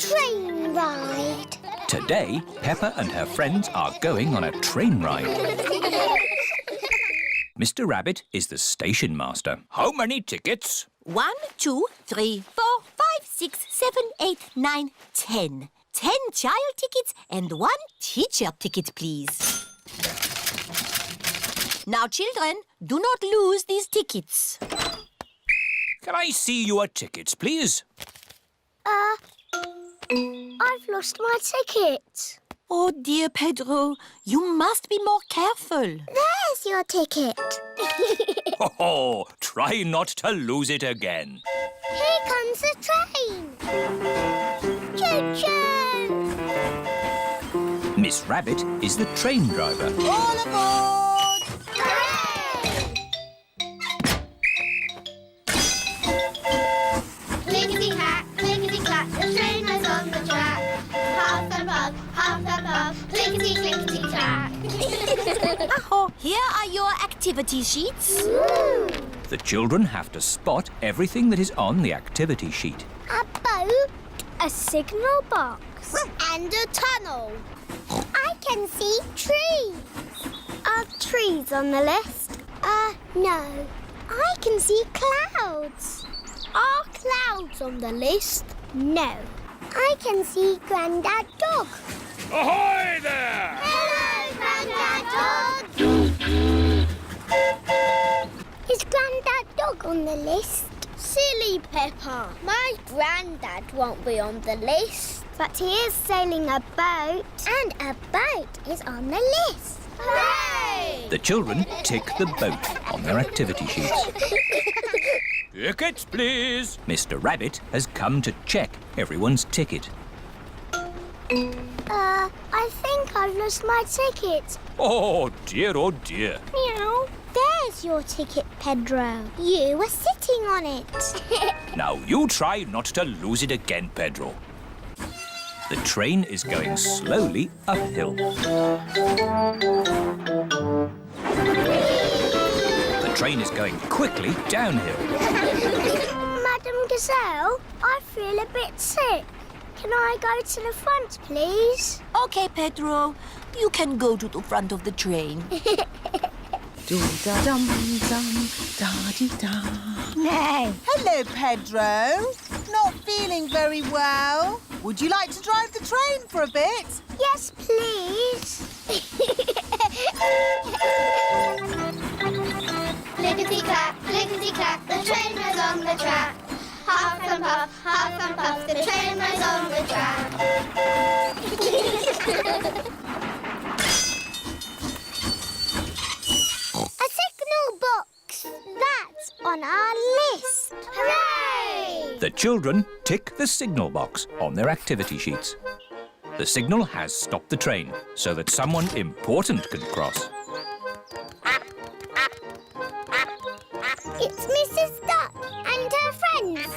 train ride. Today, Peppa and her friends are going on a train ride. Mr. Rabbit is the station master. How many tickets? 1, 2, 3, 4, 5, 6, 7, 8, 9, 10. 10 child tickets and 1 teacher ticket, please. Now, children, do not lose these tickets. Can I see your tickets, please? I've lost my ticket. Oh, dear Pedro, you must be more careful. There's your ticket. Oh, try not to lose it again. Here comes the train. Choo-choo! Miss Rabbit is the train driver. All aboard! Hooray! Clickety-clack, clickety-clack, the train is on the track. Half and puff, clickety-clickety-clack. Oh, here are your activity sheets. The children have to spot everything that is on the activity sheet. A boat, a signal box, and a tunnel. I can see trees. Are trees on the list? No. I can see clouds. Are clouds on the list? No. I can see Grandad Dog. Ahoy there! Hello, Grandad Dog. Is Grandad Dog on the list? Silly Peppa. My Grandad won't be on the list. But he is sailing a boat. And a boat is on the list. Hooray! The children tick the boat on their activity sheets. Tickets, please. Mr. Rabbit has come to check everyone's ticket. I think I've lost my ticket. Oh, dear, oh, dear. Meow. There's your ticket, Pedro. You were sitting on it. Now you try not to lose it again, Pedro. The train is going slowly uphill. The train is going quickly downhill. Madam Gazelle, I feel a bit sick. Can I go to the front, please? Okay, Pedro, you can go to the front of the train. Do-da-dum-dum-da-dee-da. Nay. Hello, Pedro. Not feeling very well. Would you like to drive the train for a bit? Yes, please. Clickety-clack, clickety-clack, the train is on the track. Half and puff, the train is on the track. A signal box. That's on our list. Hooray! The children tick the signal box on their activity sheets. The signal has stopped the train so that someone important can cross. It's Mrs. Duck and her friends.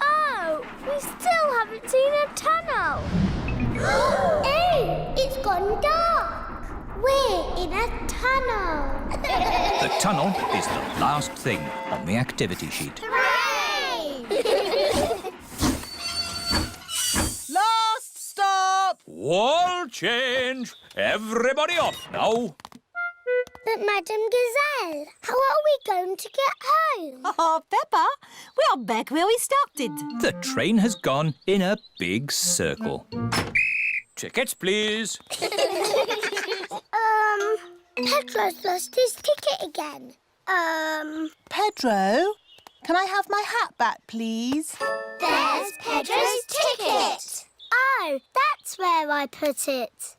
Oh, we still haven't seen a tunnel. Oh, it's gone dark. We're in a tunnel. The tunnel is the last thing on the activity sheet. Hooray! Last stop! Wall change! Everybody off now! But Madam Gazelle, how are we going to get home? Oh, Peppa, we are back where we started. The train has gone in a big circle. Tickets, please. Pedro's lost his ticket again. Pedro, can I have my hat back, please? There's Pedro's ticket. Oh, that's where I put it.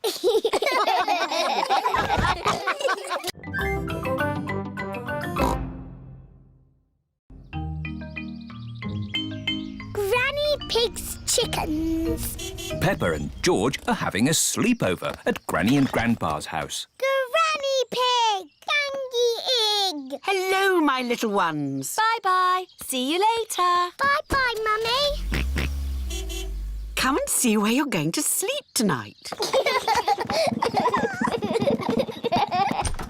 Granny Pig's chickens. Peppa and George are having a sleepover at Granny and Grandpa's house. Granny Pig! Gangy Egg! Hello, my little ones. Bye-bye. See you later. Bye-bye, Mummy. Come and see where you're going to sleep tonight.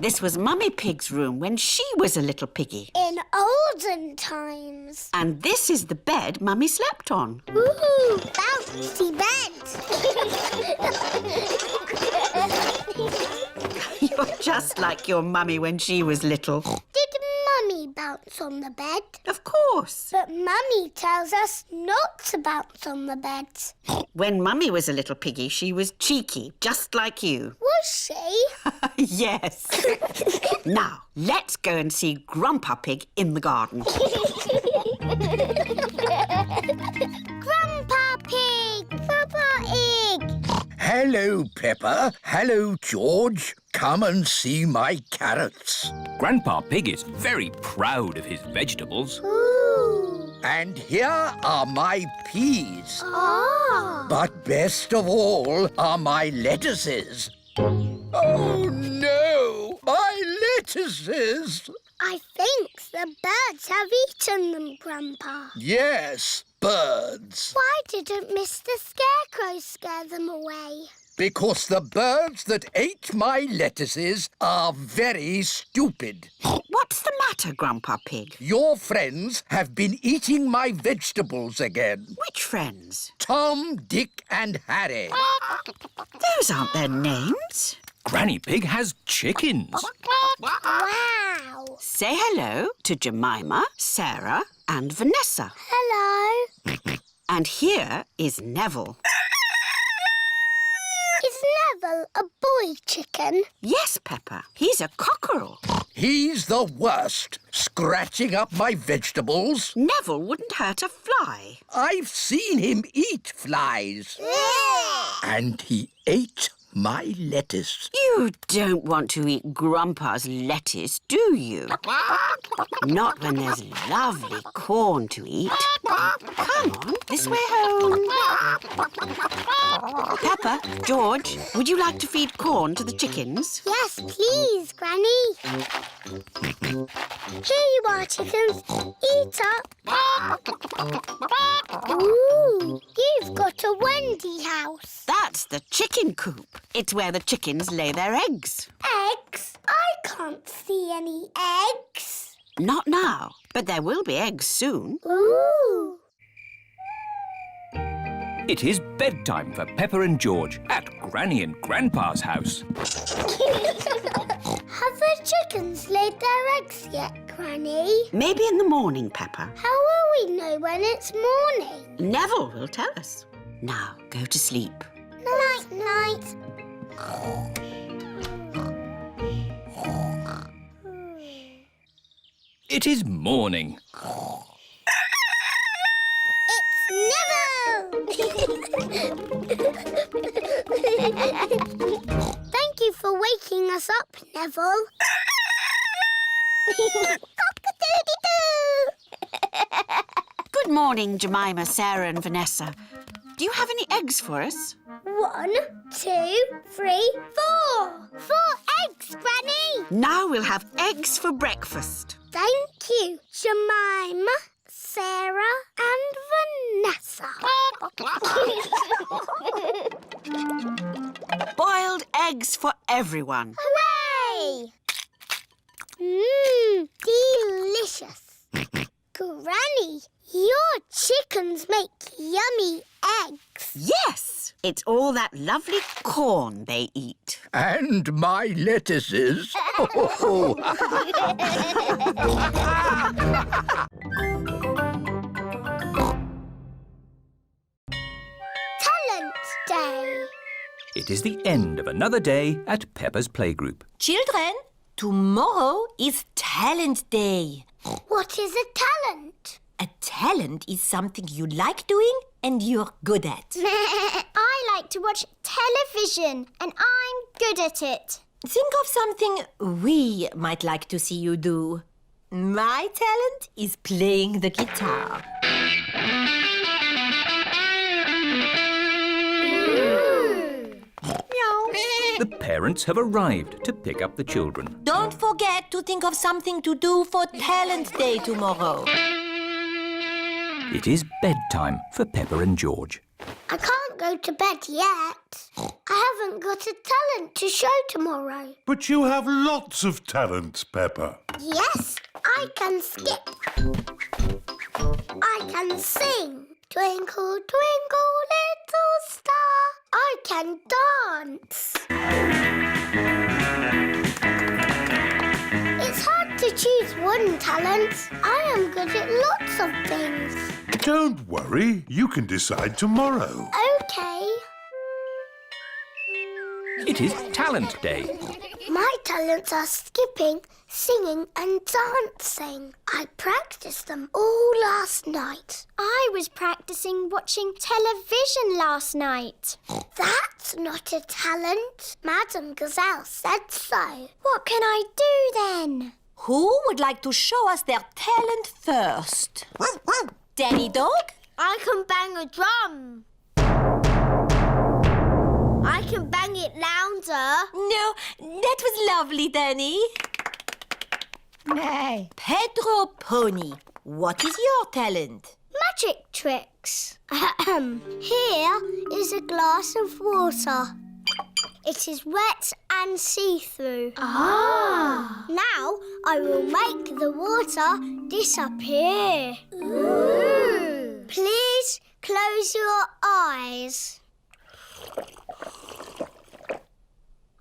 This was Mummy Pig's room when she was a little piggy. In olden times. And this is the bed Mummy slept on. Ooh, bouncy bed. You're just like your mummy when she was little. Did Mummy bounce on the bed? Of course. But Mummy tells us not to bounce on the bed. When Mummy was a little piggy, she was cheeky, just like you. Was she? Yes. Now, let's go and see Grandpa Pig in the garden. Grandpa Pig! Peppa Pig! Hello, Peppa. Hello, George. Come and see my carrots. Grandpa Pig is very proud of his vegetables. Ooh! And here are my peas. Ah! But best of all are my lettuces. Oh, no! My lettuces! I think the birds have eaten them, Grandpa. Yes, birds. Why didn't Mr. Scarecrow scare them away? Because the birds that ate my lettuces are very stupid. What's the matter, Grandpa Pig? Your friends have been eating my vegetables again. Which friends? Tom, Dick and Harry. Those aren't their names. Granny Pig has chickens. Wow! Say hello to Jemima, Sarah and Vanessa. Hello. And here is Neville. Is Neville a boy chicken? Yes, Peppa. He's a cockerel. He's the worst, scratching up my vegetables. Neville wouldn't hurt a fly. I've seen him eat flies. And he ate my lettuce. You don't want to eat Grandpa's lettuce, do you? Not when there's lovely corn to eat. Come on, this way home. Peppa, George, would you like to feed corn to the chickens? Yes, please, Granny. Here you are, chickens. Eat up. Ooh, you've got a Wendy house. That's the chicken coop. It's where the chickens lay their eggs. Eggs? I can't see any eggs. Not now, but there will be eggs soon. Ooh. It is bedtime for Peppa and George at Granny and Grandpa's house. Have the chickens laid their eggs yet, Granny? Maybe in the morning, Peppa. How will we know when it's morning? Neville will tell us. Now, go to sleep. Night, night. It is morning. It's Neville! Thank you for waking us up, Neville. Cock-a-doodle-doo! Good morning, Jemima, Sarah and Vanessa. Do you have any eggs for us? 1, 2, 3, 4. 4 eggs, Granny. Now we'll have eggs for breakfast. Thank you, Jemima, Sarah and Vanessa. Boiled eggs for everyone. Hooray! Mmm, delicious. Granny, your chickens make yummy eggs. Yes, it's all that lovely corn they eat. And my lettuces. Talent Day. It is the end of another day at Peppa's playgroup. Children, tomorrow is Talent Day. What is a talent? A talent is something you like doing and you're good at. I like to watch television and I'm good at it. Think of something we might like to see you do. My talent is playing the guitar. Meow. The parents have arrived to pick up the children. Don't forget to think of something to do for Talent Day tomorrow. It is bedtime for Peppa and George. I can't can't go to bed yet. I haven't got a talent to show tomorrow. But you have lots of talents, Peppa. Yes, I can skip. I can sing. Twinkle, twinkle, little star. I can dance. It's hard to choose one talent. I am good at lots of things. Don't worry, you can decide tomorrow. Okay. It is Talent Day. My talents are skipping, singing and dancing. I practiced them all last night. I was practicing watching television last night. That's not a talent. Madame Gazelle said so. What can I do then? Who would like to show us their talent first? Danny Dog? I can bang a drum. I can bang it louder. No, that was lovely, Danny. No. Pedro Pony, what is your talent? Magic tricks. Here is a glass of water. It is wet and see-through. Ah. Now I will make the water disappear. Ooh. Please close your eyes.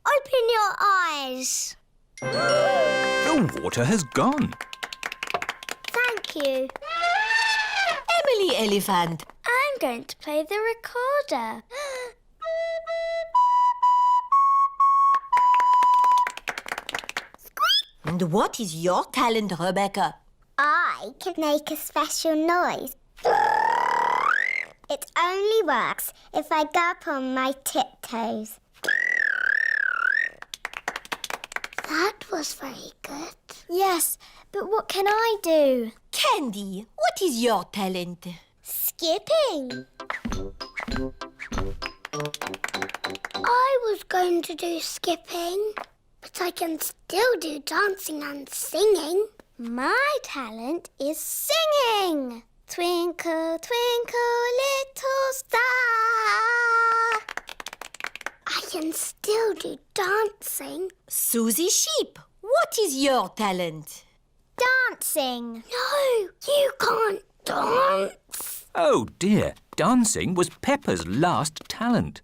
Open your eyes. The water has gone. Thank you. Emily Elephant. I'm going to play the recorder. And what is your talent, Rebecca? I can make a special noise. It only works if I go up on my tiptoes. That was very good. Yes, but what can I do? Candy, what is your talent? Skipping. I was going to do skipping, but I can still do dancing and singing. My talent is singing. Twinkle, twinkle, little star. I can still do dancing. Suzy Sheep, what is your talent? Dancing. No, you can't dance. Oh dear, dancing was Peppa's last talent.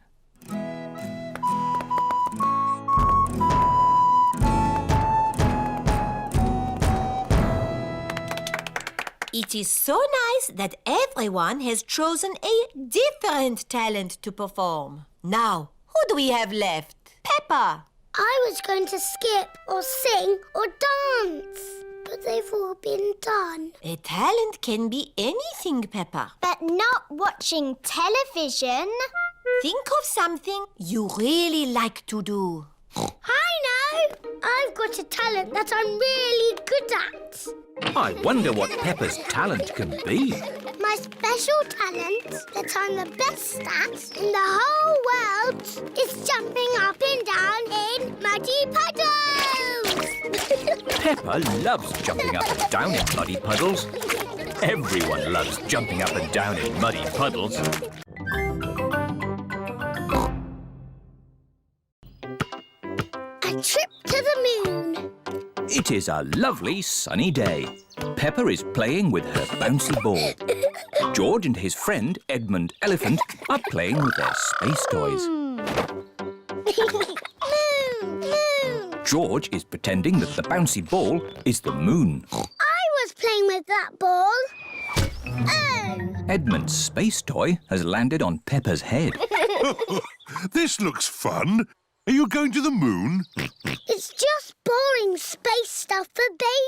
It is so nice that everyone has chosen a different talent to perform. Now, who do we have left? Peppa. I was going to skip or sing or dance, but they've all been done. A talent can be anything, Peppa. But not watching television. Think of something you really like to do. I know! I've got a talent that I'm really good at. I wonder what Peppa's talent can be. My special talent that I'm the best at in the whole world is jumping up and down in muddy puddles. Peppa loves jumping up and down in muddy puddles. Everyone loves jumping up and down in muddy puddles. A trip to the moon. It is a lovely sunny day. Peppa is playing with her bouncy ball. George and his friend Edmund Elephant are playing with their space toys. Moon, moon. George is pretending that the bouncy ball is the moon. I was playing with that ball. Oh! Edmund's space toy has landed on Peppa's head. This looks fun. Are you going to the moon? It's just boring space stuff for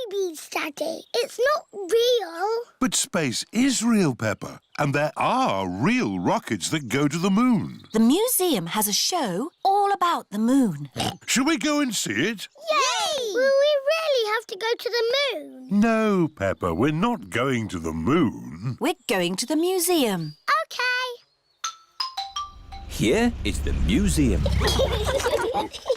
babies, Daddy. It's not real. But space is real, Peppa. And there are real rockets that go to the moon. The museum has a show all about the moon. Shall we go and see it? Yay! Will we really have to go to the moon? No, Peppa, we're not going to the moon. We're going to the museum. OK. Here is the museum.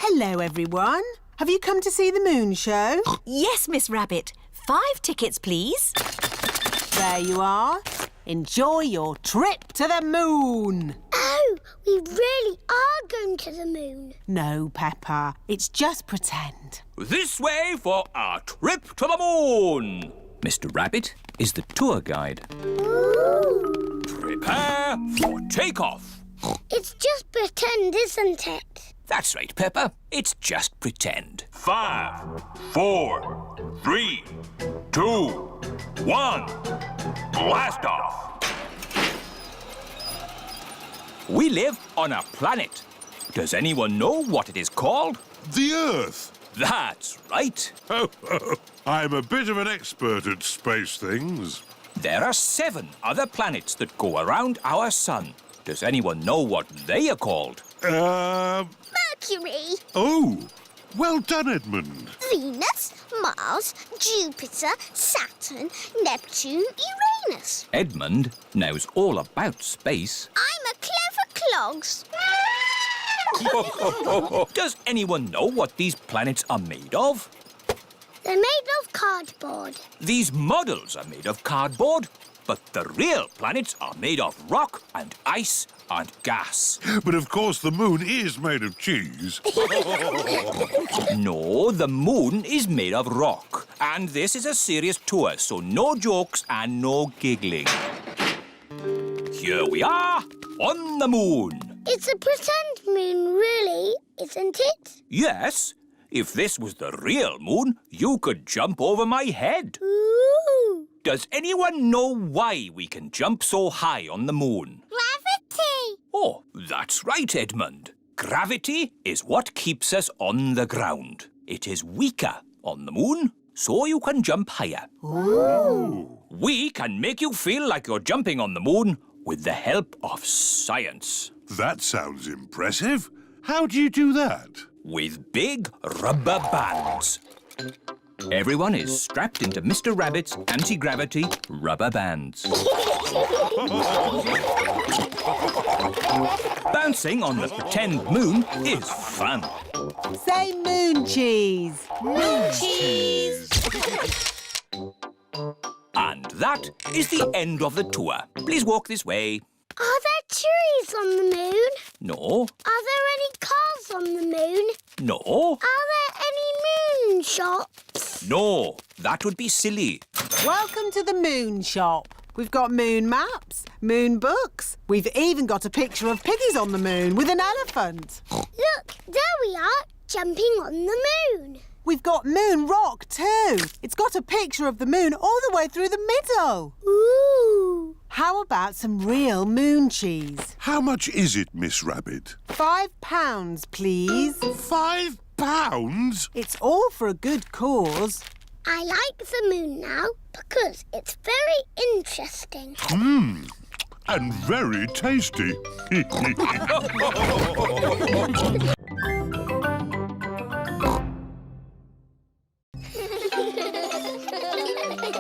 Hello, everyone. Have you come to see the moon show? Yes, Miss Rabbit. 5 tickets, please. There you are. Enjoy your trip to the moon. Oh, we really are going to the moon. No, Peppa. It's just pretend. This way for our trip to the moon. Mr. Rabbit is the tour guide. Ooh. Prepare for takeoff. It's just pretend, isn't it? That's right, Peppa. It's just pretend. 5, 4, 3, 2, 1. Blast off. We live on a planet. Does anyone know what it is called? The Earth. That's right. I'm a bit of an expert at space things. There are 7 other planets that go around our sun. Does anyone know what they are called? Mercury, Oh, well done, Edmund. Venus, Mars, Jupiter, Saturn, Neptune, Uranus. Edmund knows all about space. I'm a clever clogs. Does anyone know what these planets are made of? They're made of cardboard. These models are made of cardboard, but the real planets are made of rock and ice and gas. But of course the moon is made of cheese. No, the moon is made of rock. And this is a serious tour, so no jokes and no giggling. Here we are on the moon. It's a pretend moon, really, isn't it? Yes, if this was the real moon, you could jump over my head. Ooh. Does anyone know why we can jump so high on the moon? Gravity. Oh, that's right, Edmund. Gravity is what keeps us on the ground. It is weaker on the moon, so you can jump higher. Ooh. We can make you feel like you're jumping on the moon with the help of science. That sounds impressive. How do you do that? With big rubber bands. Everyone is strapped into Mr. Rabbit's anti-gravity rubber bands. Bouncing on the pretend moon is fun. Say moon cheese. Moon cheese. And that is the end of the tour. Please walk this way. Are there trees on the moon? No, Are there any cars on the moon? no, Are there any moon shops? no. That would be silly. Welcome to the moon shop. We've got moon maps, moon books. We've even got a picture of piggies on the moon with an elephant. Look, there we are, jumping on the moon. We've got moon rock too. It's got a picture of the moon all the way through the middle. Ooh. How about some real moon cheese? How much is it, Miss Rabbit? £5, please. £5? It's all for a good cause. I like the moon now because it's very interesting. And very tasty.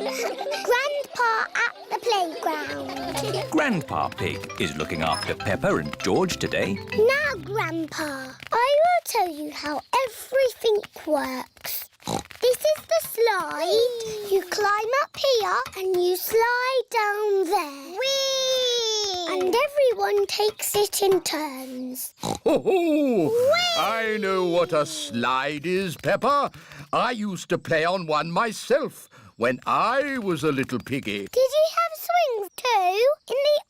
Grandpa at the playground. Grandpa Pig is looking after Peppa and George today. Now, Grandpa, I will tell you how everything works. This is the slide. You climb up here and you slide down there. Whee! And everyone takes it in turns. I know what a slide is, Peppa. I used to play on one myself when I was a little piggy. Did you have swings too in the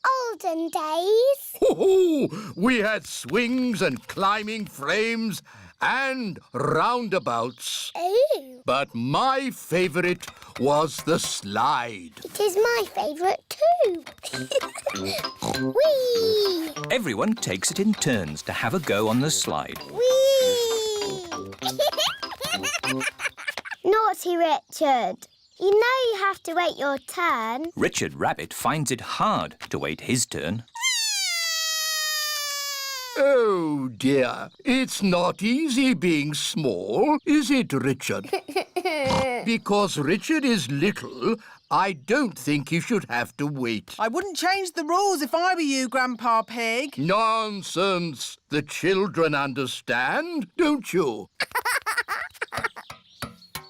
olden days? We had swings and climbing frames and roundabouts. Oh, But my favourite was the slide. it is my favourite too. Whee! Everyone takes it in turns to have a go on the slide. Whee! Naughty Richard. You know you have to wait your turn. Richard Rabbit finds it hard to wait his turn. Oh, dear. It's not easy being small, is it, Richard? Because Richard is little, I don't think you should have to wait. I wouldn't change the rules if I were you, Grandpa Pig. Nonsense. The children understand, don't you?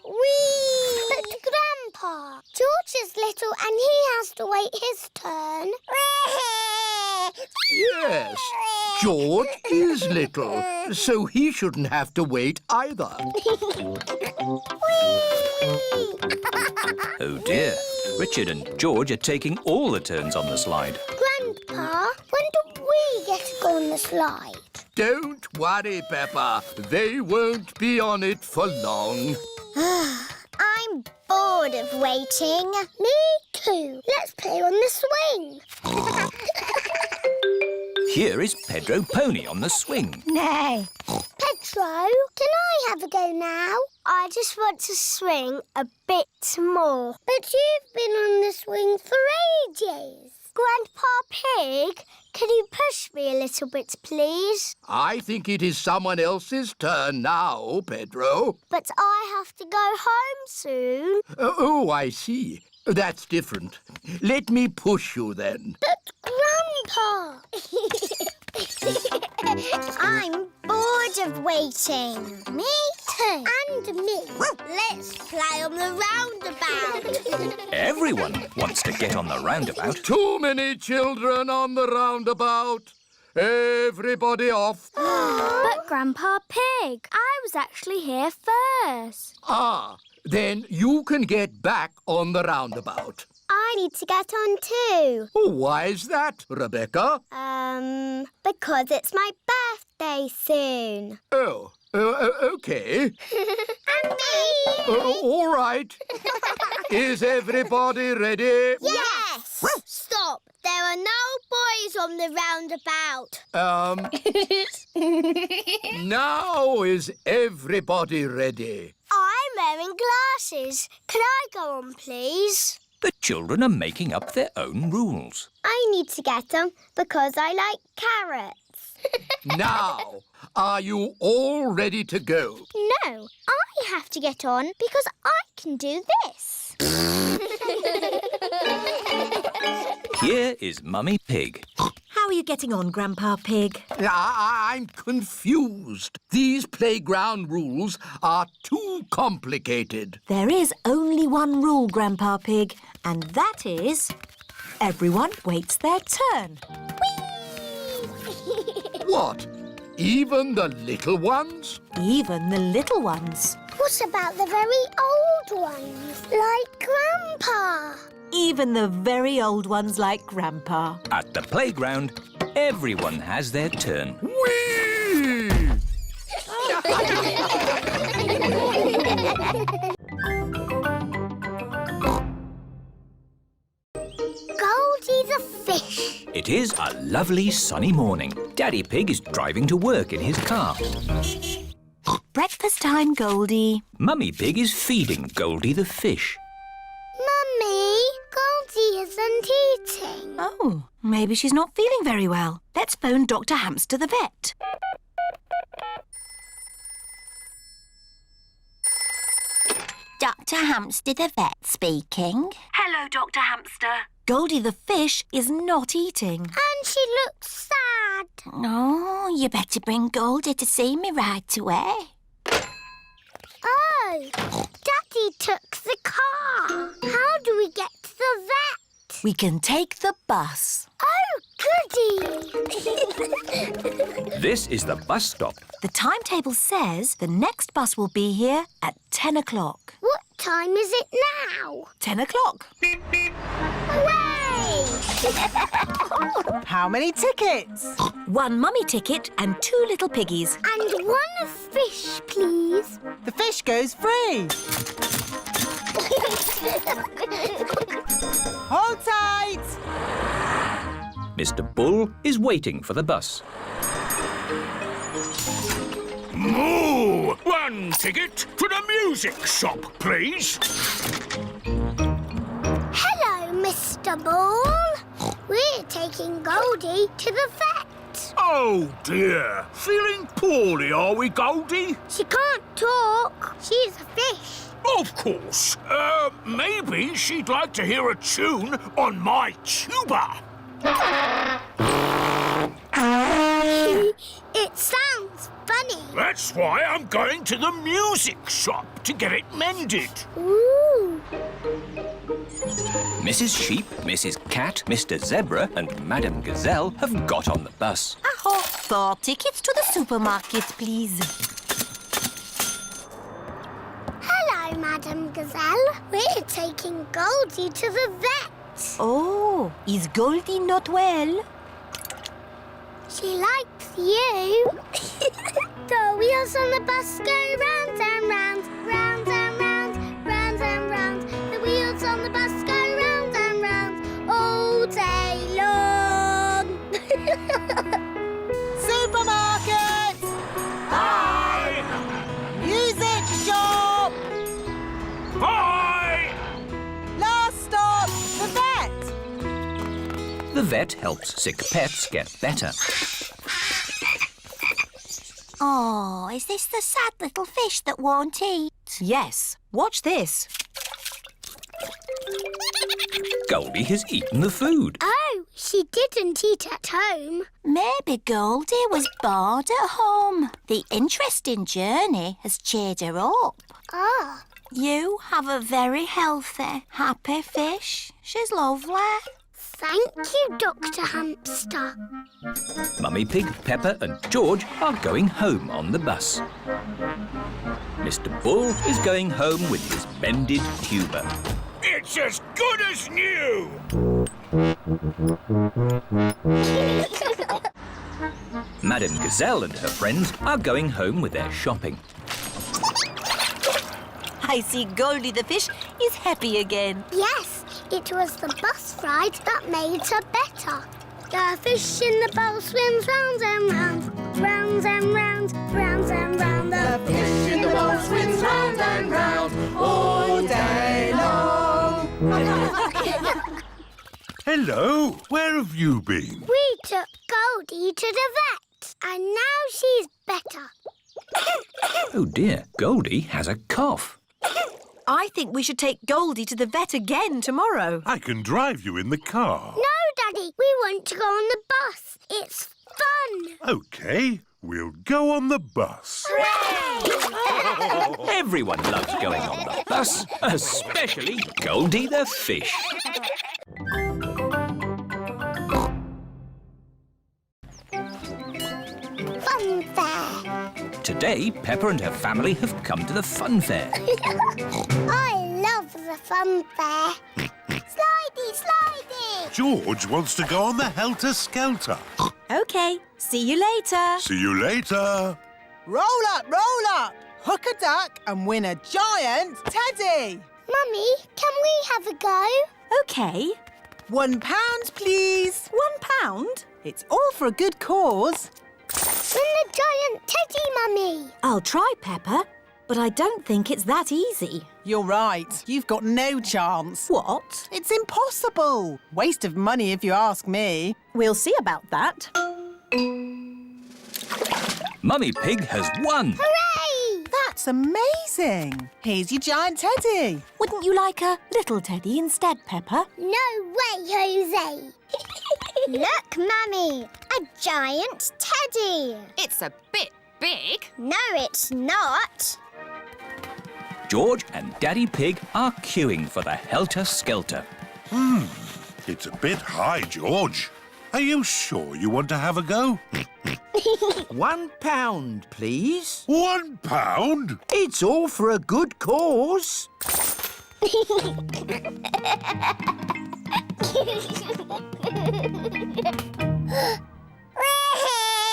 Whee! But Grandpa, George is little and he has to wait his turn. Yes, George is little, so he shouldn't have to wait either. Oh dear, Richard and George are taking all the turns on the slide. Grandpa, when do we get to go on the slide? Don't worry, Peppa. They won't be on it for long. I'm bored of waiting. Me too. Let's play on the swing. Here is Pedro Pony on the swing. No. Pedro, can I have a go now? I just want to swing a bit more. But you've been on the swing for ages. Grandpa Pig, can you push me a little bit, please? I think it is someone else's turn now, Pedro. But I have to go home soon. Oh, I see. That's different. Let me push you then. But Grandpa! I'm bored of waiting. Me too. And me. Let's play on the roundabout. Everyone wants to get on the roundabout. Too many children on the roundabout. Everybody off. But Grandpa Pig, I was actually here first. Ah, then you can get back on the roundabout. I need to get on too. Oh, why is that, Rebecca? Because it's my birthday soon. Oh, okay. And me. All right. Is everybody ready? Yes. Stop. There are no boys on the roundabout. Now is everybody ready? I'm wearing glasses. Can I go on, please? The children are making up their own rules. I need to get them because I like carrots. Now, are you all ready to go? No, I have to get on because I can do this. Here is Mummy Pig. How are you getting on, Grandpa Pig? I'm confused. These playground rules are too complicated. There is only one rule, Grandpa Pig, and that is everyone waits their turn. What? Even the little ones? Even the little ones. What about the very old ones, like Grandpa? Even the very old ones like Grandpa. At the playground, everyone has their turn. Whee! Goldie the fish. It is a lovely sunny morning. Daddy Pig is driving to work in his car. Breakfast time, Goldie. Mummy Pig is feeding Goldie the fish. Mummy, Goldie isn't eating. Oh, maybe she's not feeling very well. Let's phone Dr. Hamster the vet. Dr. Hamster the vet speaking. Hello, Dr. Hamster. Goldie the fish is not eating. And she looks sad. Oh, you better bring Goldie to see me right away. Oh, Daddy took the car. How do we get to the vet? We can take the bus. Oh, goody. This is the bus stop. The timetable says the next bus will be here at 10 o'clock. What time is it now? 10 o'clock. Hooray! How many tickets? One mummy ticket and 2 little piggies. And one fish, please. The fish goes free. Hold tight! Mr. Bull is waiting for the bus. Moo! One ticket to the music shop, please. Hello, Mr. Bull. We're taking Goldie to the vet. Oh, dear. Feeling poorly, are we, Goldie? She can't talk. She's a fish. Of course. Maybe she'd like to hear a tune on my tuba. It sounds fun. money. That's why I'm going to the music shop to get it mended. Ooh. Mrs. Sheep, Mrs. Cat, Mr. Zebra and Madame Gazelle have got on the bus. Aho, 4 tickets to the supermarket, please. Hello, Madame Gazelle. We're taking Goldie to the vet. Oh, is Goldie not well? She likes you. The wheels on the bus go round and round, round and round, round and round. The wheels on the bus go round and round all day long. Supermarket! Bye! Music shop! Bye! Last stop, the vet! The vet helps sick pets get better. Oh, is this the sad little fish that won't eat? Yes. Watch this. Goldie has eaten the food. Oh, she didn't eat at home. Maybe Goldie was bored at home. The interesting journey has cheered her up. Ah. You have a very healthy, happy fish. She's lovely. Thank you, Dr. Hamster. Mummy Pig, Peppa and George are going home on the bus. Mr. Bull is going home with his mended tuber. It's as good as new! Madame Gazelle and her friends are going home with their shopping. I see Goldie the fish is happy again. Yes, it was the bus ride that made her better. The fish in the bowl swims round and round, round and round, round and round. The fish in the bowl swims round and round all day long. Hello, where have you been? We took Goldie to the vet, and now she's better. Oh dear, Goldie has a cough. I think we should take Goldie to the vet again tomorrow. I can drive you in the car. No, Daddy, we want to go on the bus. It's fun. OK, we'll go on the bus. Everyone loves going on the bus, especially Goldie the fish. Fun fair. Today, Peppa and her family have come to the fun fair. I love the fun fair. Slidey, slidey. George wants to go on the helter-skelter. OK, see you later. See you later. Roll up, hook a duck and win a giant teddy. Mummy, can we have a go? OK. £1, please. £1? It's all for a good cause. Win the giant teddy, Mummy. I'll try, Peppa, but I don't think it's that easy. You're right. You've got no chance. What? It's impossible. Waste of money if you ask me. We'll see about that. Mummy Pig has won. Hooray! That's amazing. Here's your giant teddy. Wouldn't you like a little teddy instead, Peppa? No way, Jose. Look, Mummy, a giant teddy. It's a bit big. No, it's not. George and Daddy Pig are queuing for the helter-skelter. It's a bit high, George. Are you sure you want to have a go? £1, please. £1? It's all for a good cause.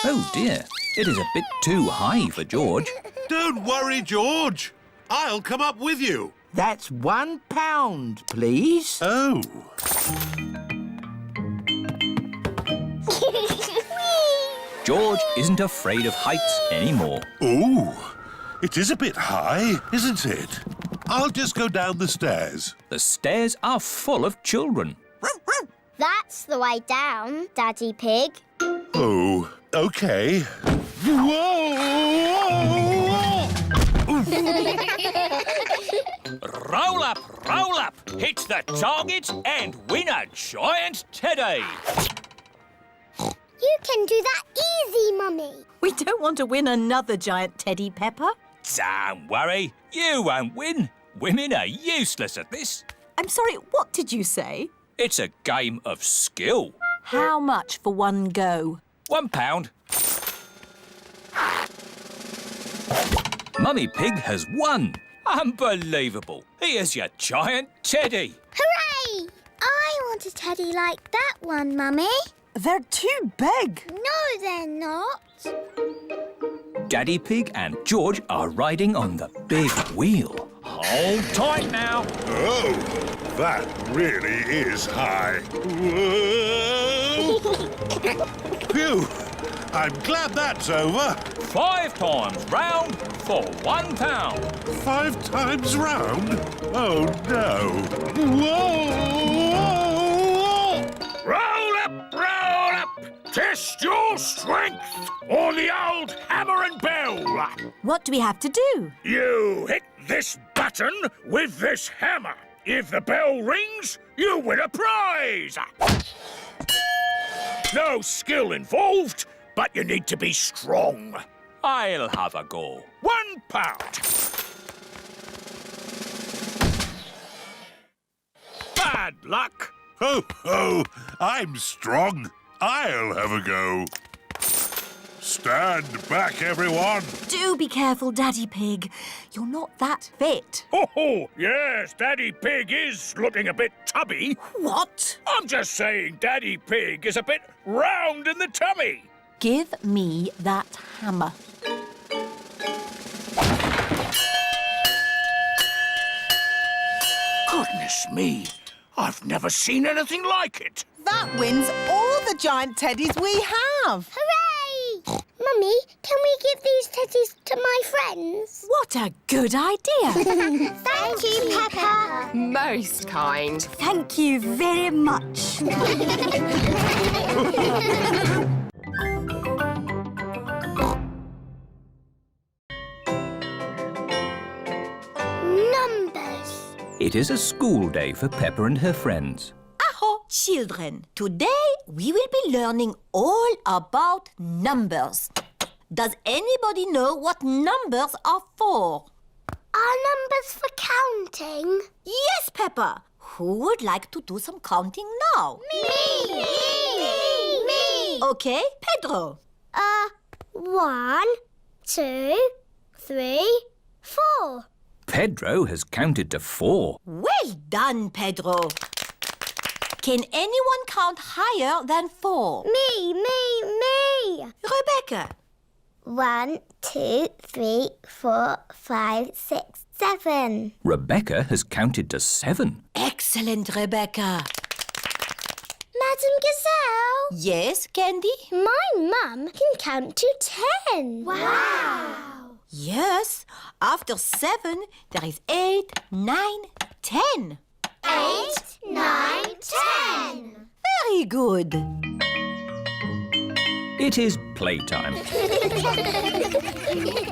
Oh dear, it is a bit too high for George. Don't worry, George. I'll come up with you. That's £1, please. Oh. George isn't afraid of heights anymore. Ooh, it is a bit high, isn't it? I'll just go down the stairs. The stairs are full of children. That's the way down, Daddy Pig. Oh, OK. Whoa! Roll up, hit the target and win a giant teddy. You can do that easy, Mummy. We don't want to win another giant teddy, Peppa. Don't worry, you won't win. Women are useless at this. I'm sorry, what did you say? It's a game of skill. How much for one go? £1. Mummy Pig has won. Unbelievable. Here's your giant teddy. Hooray! I want a teddy like that one, Mummy. They're too big. No, they're not. Daddy Pig and George are riding on the big wheel. Hold tight now. Oh, that really is high. Whoa. Phew, I'm glad that's over. 5 times round for £1. 5 times round? Oh, no. Whoa! Roll up, roll up. Test your strength on the old hammer and bell. What do we have to do? You hit this button with this hammer. If the bell rings, you win a prize. No skill involved, but you need to be strong. I'll have a go. £1. Bad luck. Ho, ho! I'm strong. I'll have a go. Stand back, everyone. Do be careful, Daddy Pig. You're not that fit. Oh, yes, Daddy Pig is looking a bit tubby. What? I'm just saying Daddy Pig is a bit round in the tummy. Give me that hammer. Goodness me, I've never seen anything like it. That wins all the giant teddies we have. Hooray! Mummy, can we give these teddies to my friends? What a good idea. Thank you, Peppa. Most kind. Thank you very much. Numbers. It is a school day for Peppa and her friends. Aho, children. Today we will be learning all about numbers. Does anybody know what numbers are for? Are numbers for counting? Yes, Peppa. Who would like to do some counting now? Me! Okay, Pedro. 1, 2, 3, 4. Pedro has counted to 4. Well done, Pedro. Can anyone count higher than 4? Me! Rebecca. 1, 2, 3, 4, 5, 6, 7. Rebecca has counted to 7. Excellent, Rebecca. Madam Gazelle, Yes, Candy? my mum can count to 10. Wow! Yes. After 7, there is 8, 9, 10. 8, 9, 10. Very good. It is playtime.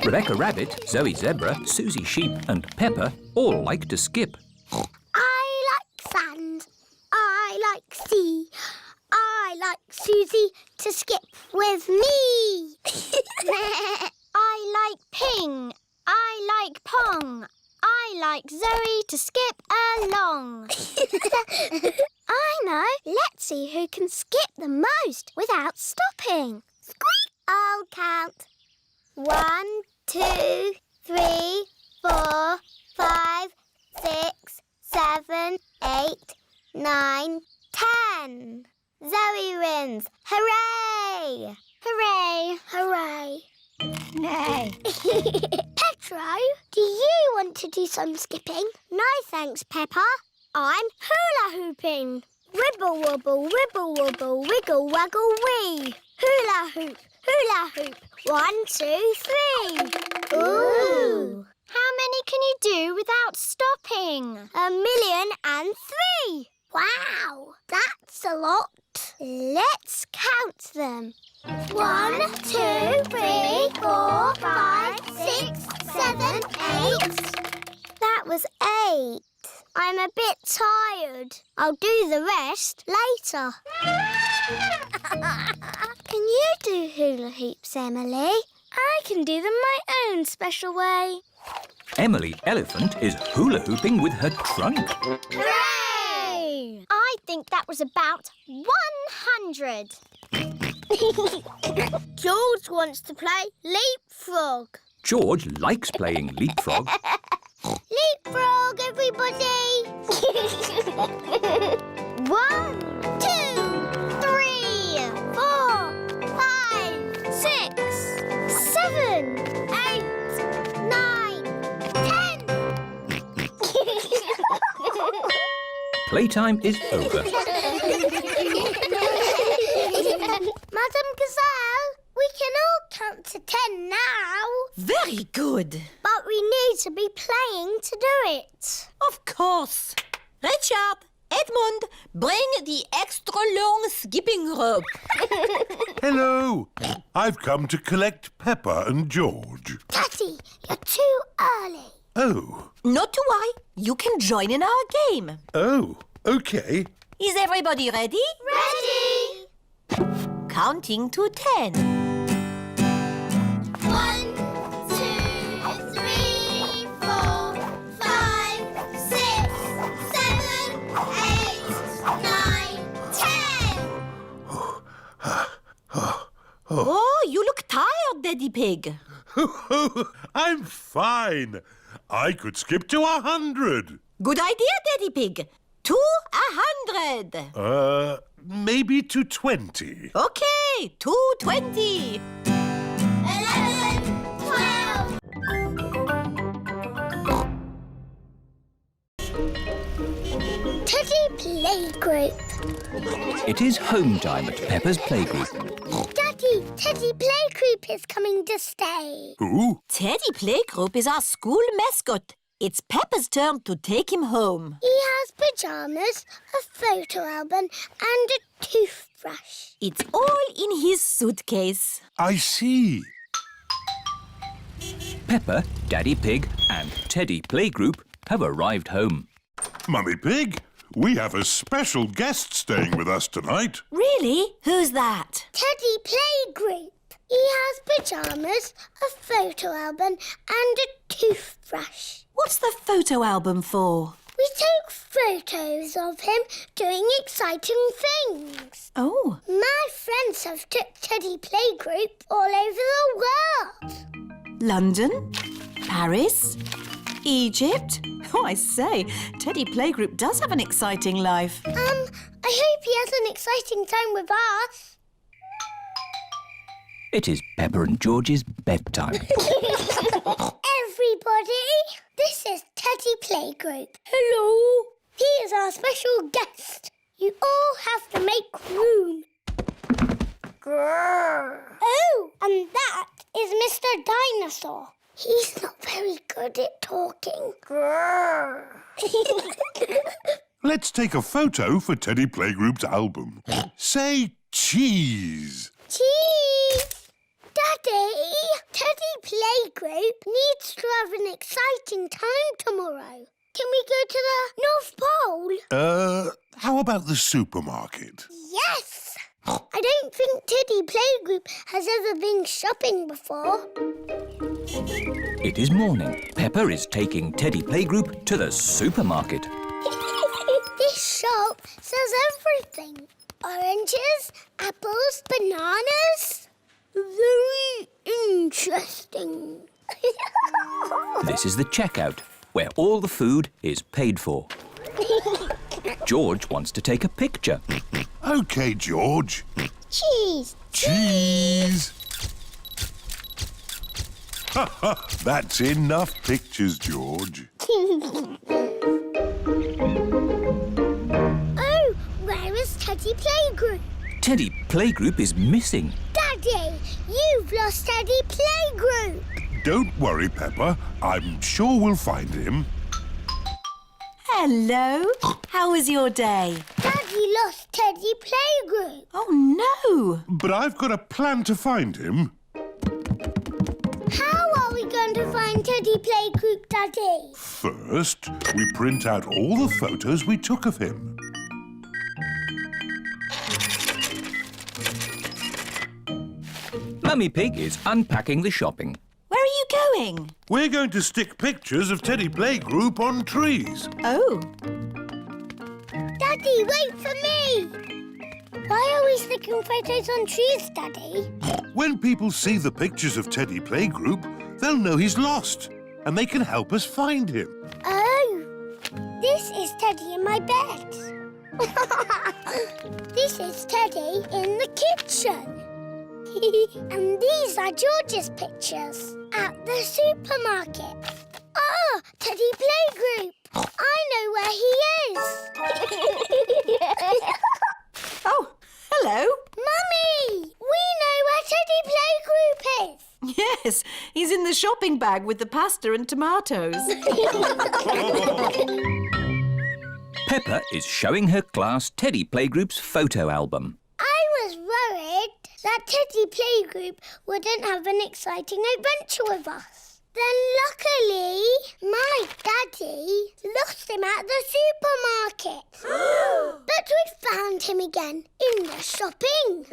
Rebecca Rabbit, Zoe Zebra, Suzy Sheep and Peppa all like to skip. I like sand. I like sea. I like Suzy to skip with me. I like ping. I like pong. I like Zoe to skip along. I know. Let's see who can skip the most without stopping. Squeak! I'll count. 1, 2, 3, 4, 5, 6, 7, 8, 9, 10. Zoe wins. Hooray! Hooray! Hooray! Nay. Pedro, do you want to do some skipping? No, thanks, Peppa. I'm hula hooping. Ribble wobble, wibble wobble, wiggle waggle wee. Hula hoop, hula hoop. 1, 2, 3. Ooh. How many can you do without stopping? 1,000,003. Wow, that's a lot. Let's count them. 1, 2, 3, 4, 5, 6, 7, 8. That was 8. I'm a bit tired. I'll do the rest later. Can you do hula hoops, Emily? I can do them my own special way. Emily Elephant is hula hooping with her trunk. Hooray! I think that was about 100. George wants to play leapfrog. George likes playing leapfrog. Leapfrog, everybody! 1, 2, 3, 4, 5, 6, 7, 8, 9, 10. Playtime is over. Madam Gazelle, we can all count to 10 now. Very good. But we need to be playing to do it. Of course. Richard, Edmund, bring the extra long skipping rope. Hello. I've come to collect Peppa and George. Daddy, you're too early. Oh. Not to worry. You can join in our game. Oh, OK. Is everybody ready? Ready? Counting to 10. 1, 2, 3, 4, 5, 6, 7, 8, 9, 10. Oh, you look tired, Daddy Pig. I'm fine. I could skip to 100. Good idea, Daddy Pig. To 100. Maybe to 20. Okay, to 20. 11, 12. Teddy Playgroup. It is home time at Peppa's playgroup. Daddy, Teddy Playgroup is coming to stay. Who? Teddy Playgroup is our school mascot. It's Peppa's turn to take him home. He has pyjamas, a photo album and a toothbrush. It's all in his suitcase. I see. Peppa, Daddy Pig and Teddy Playgroup have arrived home. Mummy Pig, we have a special guest staying with us tonight. Really? Who's that? Teddy Playgroup. He has pyjamas, a photo album and a toothbrush. What's the photo album for? We took photos of him doing exciting things. Oh. My friends have took Teddy Playgroup all over the world. London? Paris? Egypt? Oh, I say, Teddy Playgroup does have an exciting life. I hope he has an exciting time with us. It is Peppa and George's bedtime. Everybody, this is Teddy Playgroup. Hello. He is our special guest. You all have to make room. Grrr. Oh, and that is Mr. Dinosaur. He's not very good at talking. Grrr. Let's take a photo for Teddy Playgroup's album. Say cheese. Cheese. Daddy, Teddy Playgroup needs to have an exciting time tomorrow. Can we go to the North Pole? How about the supermarket? Yes! I don't think Teddy Playgroup has ever been shopping before. It is morning. Peppa is taking Teddy Playgroup to the supermarket. This shop sells everything. Oranges, apples, bananas. Very interesting. This is the checkout, where all the food is paid for. George wants to take a picture. OK, George. Cheese. Cheese. That's enough pictures, George. Oh, where is Teddy Playgroup? Teddy Playgroup is missing. Daddy, you've lost Teddy Playgroup. Don't worry, Peppa. I'm sure we'll find him. Hello. How was your day? Daddy lost Teddy Playgroup. Oh, no. But I've got a plan to find him. How are we going to find Teddy Playgroup, Daddy? First, we print out all the photos we took of him. Mummy Pig is unpacking the shopping. Where are you going? We're going to stick pictures of Teddy Playgroup on trees. Oh. Daddy, wait for me! Why are we sticking photos on trees, Daddy? When people see the pictures of Teddy Playgroup, they'll know he's lost, and they can help us find him. Oh, this is Teddy in my bed. This is Teddy in the kitchen. And these are George's pictures at the supermarket. Ah, Teddy Playgroup. I know where he is. Oh, hello. Mummy, we know where Teddy Playgroup is. Yes, he's in the shopping bag with the pasta and tomatoes. Peppa is showing her class Teddy Playgroup's photo album. I was worried that Teddy Playgroup wouldn't have an exciting adventure with us. Then luckily, my daddy lost him at the supermarket. But we found him again in the shopping.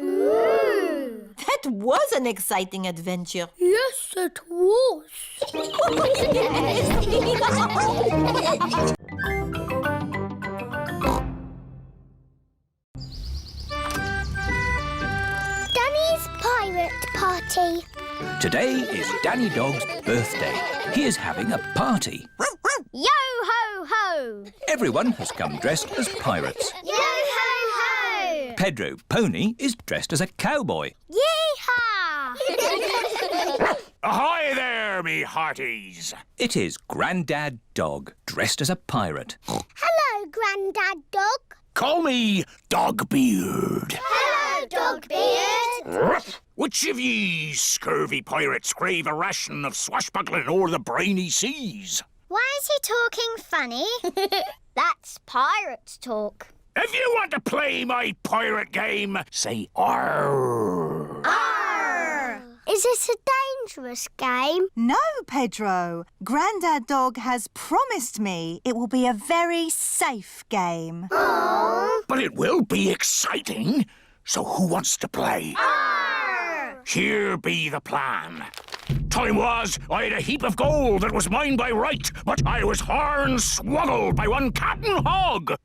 That was an exciting adventure. Yes, it was. Danny's Pirate Party. Today is Danny Dog's birthday. He is having a party. Yo-ho-ho! Everyone has come dressed as pirates. Yo-ho-ho! Pedro Pony is dressed as a cowboy. Yeehaw! Ahoy there, me hearties. It is Grandad Dog, dressed as a pirate. Hello, Grandad Dog. Call me Dogbeard. Hello, Dogbeard. Which of ye scurvy pirates crave a ration of swashbuckling o'er the briny seas? Why is he talking funny? That's pirate talk. If you want to play my pirate game, say arr. Arr! Is it a dangerous game? No, Pedro. Grandad Dog has promised me it will be a very safe game. But it will be exciting. So who wants to play? Arr! Here be the plan. Time was, I had a heap of gold that was mine by right, but I was horn-swoggled by one Captain Hog.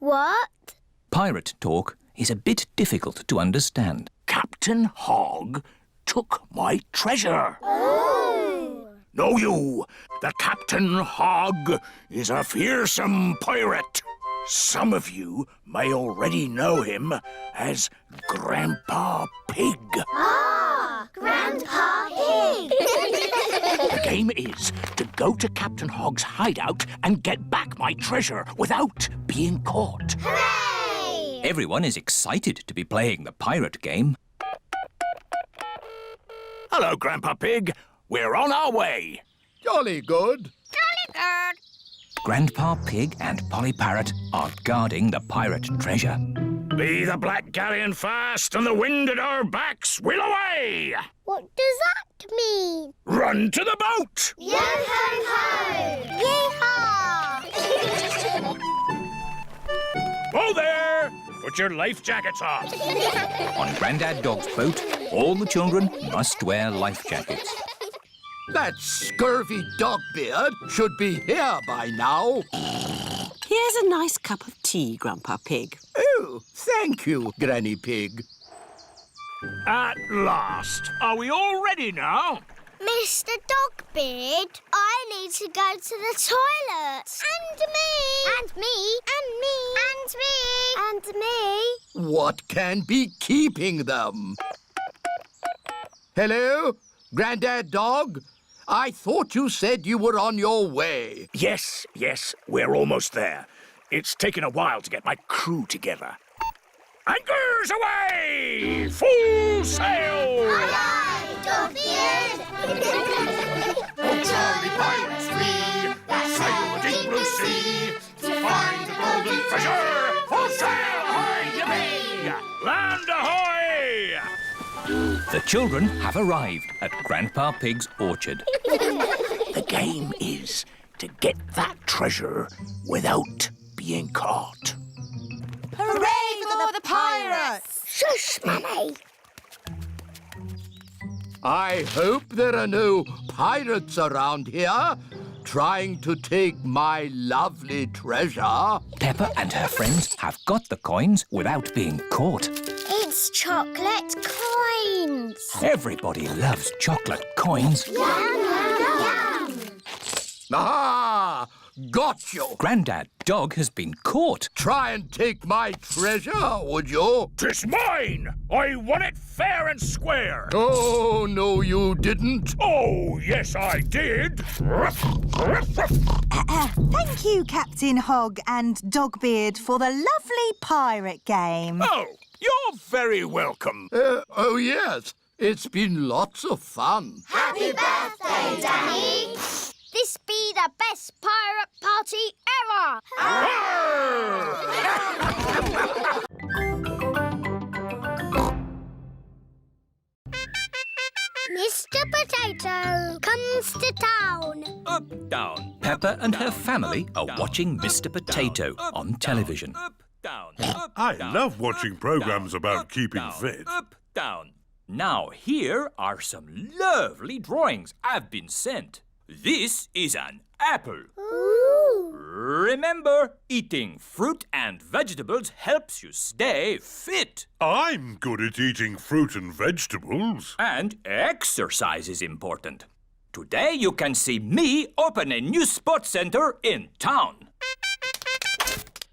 What? Pirate talk is a bit difficult to understand. Captain Hog took my treasure. Oh! Know you that Captain Hog is a fearsome pirate? Some of you may already know him as Grandpa Pig. Ah, Grandpa Pig. The game is to go to Captain Hog's hideout and get back my treasure without being caught. Hooray! Everyone is excited to be playing the pirate game. Hello, Grandpa Pig. We're on our way. Jolly good. Grandpa Pig and Polly Parrot are guarding the pirate treasure. Be the black galleon fast and the wind at our backs, we'll away! What does that mean? Run to the boat! Yo-ho-ho! Yeehaw! Whoa there! Put your life jackets on. On Grandad Dog's boat, all the children must wear life jackets. That scurvy Dogbeard should be here by now. Here's a nice cup of tea, Grandpa Pig. Oh, thank you, Granny Pig. At last. Are we all ready now? Mr. Dogbeard, I need to go to the toilet. And me. And me. And me. And me. And me. What can be keeping them? Hello, Grandad Dog? I thought you said you were on your way. Yes, we're almost there. It's taken a while to get my crew together. Anchors away! Full sail! Aye, Dogbeard. Oh, jolly pirates we, that sail the deep blue sea, to find the golden treasure. Full sail, ahoy, ye be! Land ahoy! The children have arrived at Grandpa Pig's orchard. The game is to get that treasure without being caught. Hooray for the pirates! Shush, Mummy. I hope there are no pirates around here trying to take my lovely treasure. Peppa and her friends have got the coins without being caught. It's chocolate coins. Everybody loves chocolate coins. Yum, yum, yum. Ah! Got you! Grandad Dog has been caught. Try and take my treasure, would you? 'Tis mine! I won it fair and square! Oh, no, you didn't. Oh, yes, I did! Thank you, Captain Hog and Dogbeard, for the lovely pirate game. Oh, you're very welcome. Oh, yes. It's been lots of fun. Happy birthday, Danny! This be the best pirate party ever! Mr. Potato comes to town. Up, down. Peppa and her family are watching Mr. Potato on television. Up, down. I love watching programs about keeping fit. Up, down. Now, here are some lovely drawings I've been sent. This is an apple. Ooh. Remember, eating fruit and vegetables helps you stay fit. I'm good at eating fruit and vegetables. And exercise is important. Today you can see me open a new sports center in town.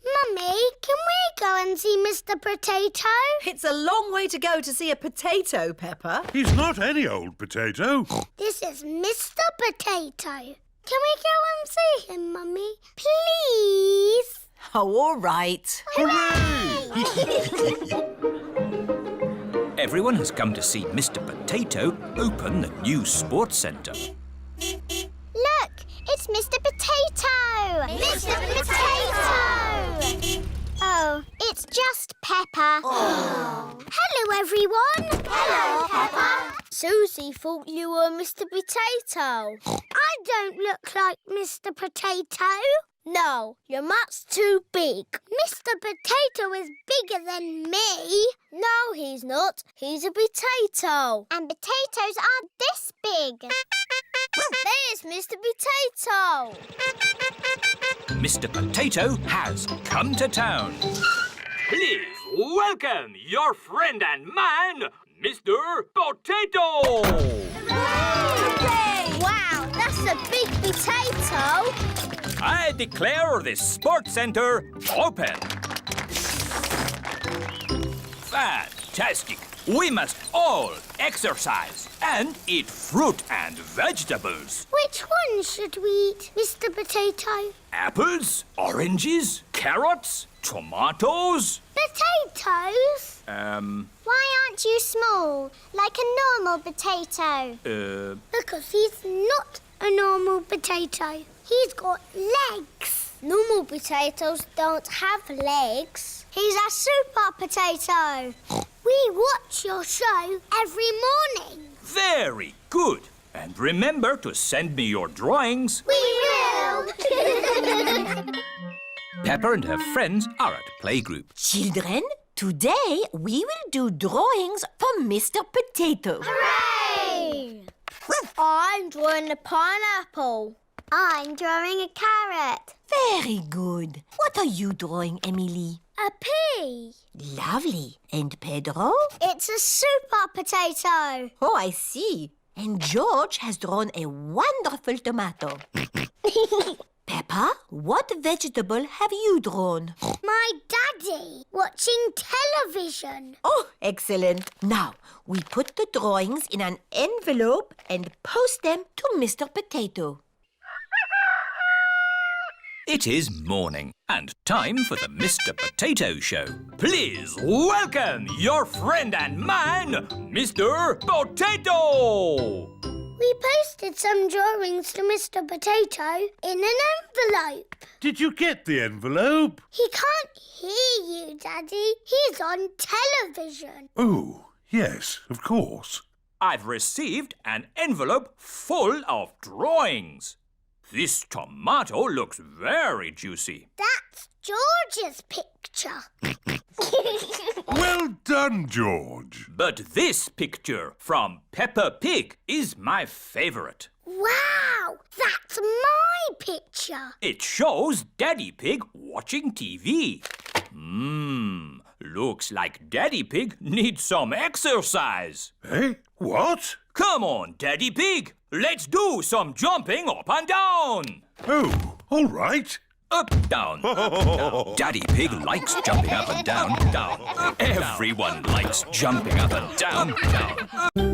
Mummy, can we go and see Mr. Potato? It's a long way to go to see a potato, Peppa. He's not any old potato. This is Mr. Potato. Can we go and see him, Mummy? Please? Oh, all right. Everyone has come to see Mr. Potato open the new sports center. Look, it's Mr. Potato! Mr. Potato! Oh, it's just Peppa. Oh. Hello, everyone. Hello, Peppa. Suzy thought you were Mr. Potato. I don't look like Mr. Potato. No, you're much too big. Mr. Potato is bigger than me. No, he's not. He's a potato. And potatoes aren't this big. There's Mr. Potato. Mr. Potato has come to town. Please welcome your friend and mine, Mr. Potato! Hooray! Wow, that's a big potato. I declare this sports center open. Fantastic! We must all exercise and eat fruit and vegetables. Which one should we eat, Mr. Potato? Apples, oranges, carrots, tomatoes. Potatoes? Why aren't you small, like a normal potato? Because he's not a normal potato. He's got legs. Normal potatoes don't have legs. He's a super potato. We watch your show every morning. Very good. And remember to send me your drawings. We will. Peppa and her friends are at playgroup. Children, today we will do drawings for Mr. Potato. Hooray! I'm drawing a pineapple. I'm drawing a carrot. Very good. What are you drawing, Emily? A pea. Lovely. And Pedro? It's a super potato. Oh, I see. And George has drawn a wonderful tomato. Peppa, what vegetable have you drawn? My daddy, watching television. Oh, excellent. Now, we put the drawings in an envelope and post them to Mr. Potato. It is morning and time for the Mr. Potato Show. Please welcome your friend and mine, Mr. Potato! We posted some drawings to Mr. Potato in an envelope. Did you get the envelope? He can't hear you, Daddy. He's on television. Oh, yes, of course. I've received an envelope full of drawings. This tomato looks very juicy. That's George's picture. Well done, George. But this picture from Peppa Pig is my favourite. Wow, that's my picture. It shows Daddy Pig watching TV. Looks like Daddy Pig needs some exercise. Eh? What? Come on, Daddy Pig. Let's do some jumping up and down. Oh, all right. Up, down, up, down. Daddy Pig likes jumping up and down, down. Everyone likes jumping up and down, down.